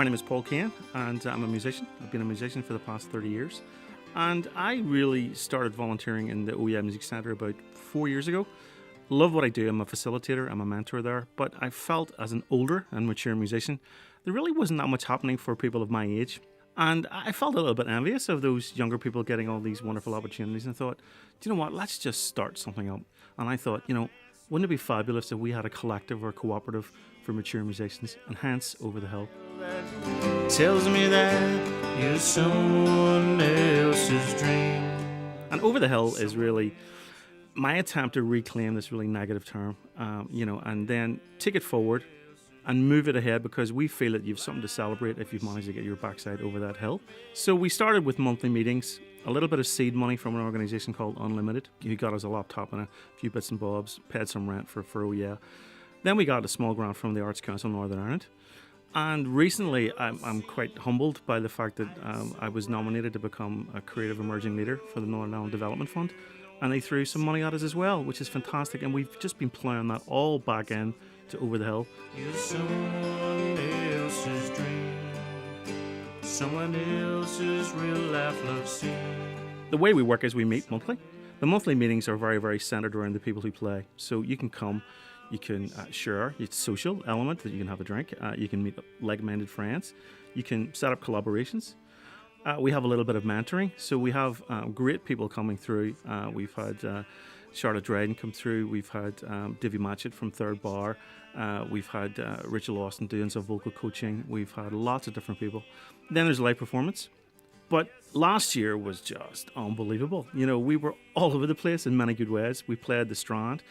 my name is Paul Kane, and I'm a musician. I've been a musician for the past 30 years. And I really started volunteering in the OEI Music Centre about 4 years ago. Love what I do. I'm a facilitator, I'm a mentor there. But I felt as an older and mature musician, there really wasn't that much happening for people of my age. And I felt a little bit envious of those younger people getting all these wonderful opportunities, and I thought, do you know what, let's just start something up. And I thought, wouldn't it be fabulous if we had a collective or cooperative for mature musicians, and hence Over the Hill. Tells me that you're someone else's dream. And Over the Hill is really my attempt to reclaim this really negative term, and then take it forward and move it ahead, because we feel that you've something to celebrate if you've managed to get your backside over that hill. So we started with monthly meetings, a little bit of seed money from an organisation called Unlimited, who got us a laptop and a few bits and bobs, paid some rent for Oh Yeah. Then we got a small grant from the Arts Council Northern Ireland. And recently, I'm quite humbled by the fact that I was nominated to become a Creative Emerging Leader for the Northern Ireland Development Fund. And they threw some money at us as well, which is fantastic. And we've just been ploughing that all back in to Over the Hill. You're someone else's dream, someone else's real life love scene. The way we work is we meet monthly. The monthly meetings are very, very centered around the people who play. So you can come, you can share, it's social element that you can have a drink, you can meet like-minded friends, you can set up collaborations. We have a little bit of mentoring, so we have great people coming through. We've had Charlotte Dryden come through, we've had Davy Matchett from Third Bar, we've had Rachel Austin doing some vocal coaching, we've had lots of different people. Then there's live performance. But last year was just unbelievable. We were all over the place in many good ways. We played the Strand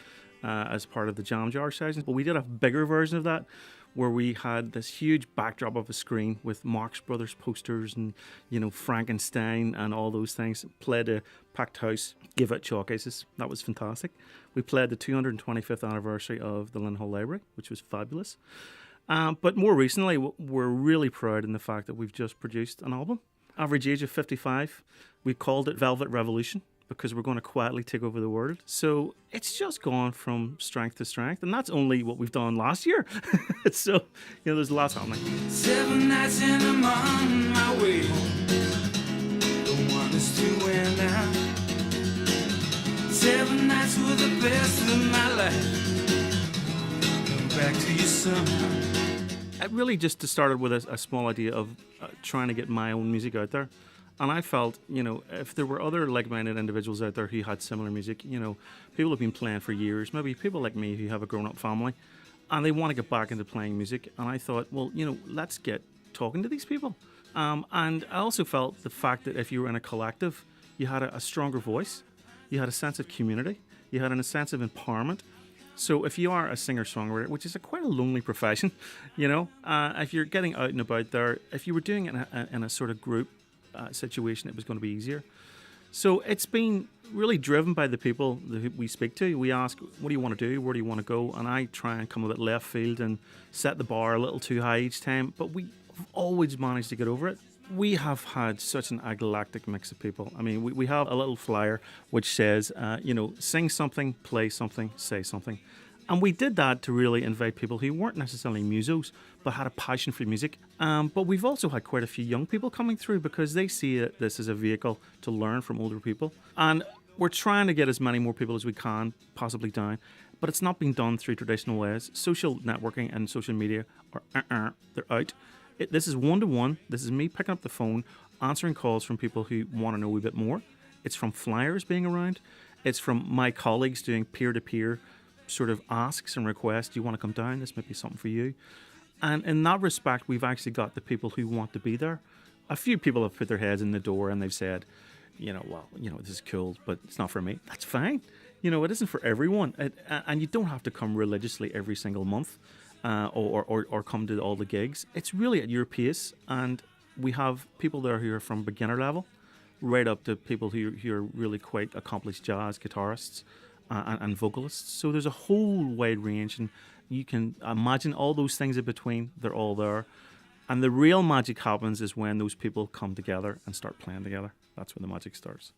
as part of the Jam Jar sessions, but we did a bigger version of that, where we had this huge backdrop of a screen with Marx Brothers posters and, Frankenstein and all those things. Played a packed house, gave out chalk aces. That was fantastic. We played the 225th anniversary of the Lynn Hall Library, which was fabulous. But more recently, we're really proud in the fact that we've just produced an album. Average age of 55. We called it Velvet Revolution, because we're going to quietly take over the world. So it's just gone from strength to strength, and that's only what we've done last year. So, there's lots happening. 7 nights in a month on my way home. The one is to end now. 7 nights were the best of my life. Come back to you somehow. It really just started with a small idea of trying to get my own music out there. And I felt, if there were other like-minded individuals out there who had similar music, people have been playing for years, maybe people like me who have a grown-up family, and they want to get back into playing music. And I thought, well, let's get talking to these people. And I also felt the fact that if you were in a collective, you had a stronger voice, you had a sense of community, you had a sense of empowerment. So if you are a singer-songwriter, which is quite a lonely profession, if you're getting out and about there, if you were doing it in a sort of group situation, it was going to be easier. So it's been really driven by the people that we speak to. We ask, what do you want to do? Where do you want to go? And I try and come a bit left field and set the bar a little too high each time, but we've always managed to get over it. We have had such an eclectic mix of people. I mean, we have a little flyer which says, sing something, play something, say something. And we did that to really invite people who weren't necessarily musos, but had a passion for music. But we've also had quite a few young people coming through, because they see this as a vehicle to learn from older people. And we're trying to get as many more people as we can possibly down, but it's not being done through traditional ways. Social networking and social media are they're out. This is one-to-one. This is me picking up the phone, answering calls from people who want to know a bit more. It's from flyers being around. It's from my colleagues doing peer-to-peer sort of asks and requests. Do you want to come down? This might be something for you. And in that respect, we've actually got the people who want to be there. A few people have put their heads in the door and they've said, this is cool, but it's not for me. That's fine. It isn't for everyone. And you don't have to come religiously every single month. Or come to all the gigs. It's really at your pace, and we have people there who are from beginner level right up to people who are really quite accomplished jazz guitarists and vocalists. So there's a whole wide range, and you can imagine all those things in between. They're all there, and the real magic happens is when those people come together and start playing together. That's when the magic starts.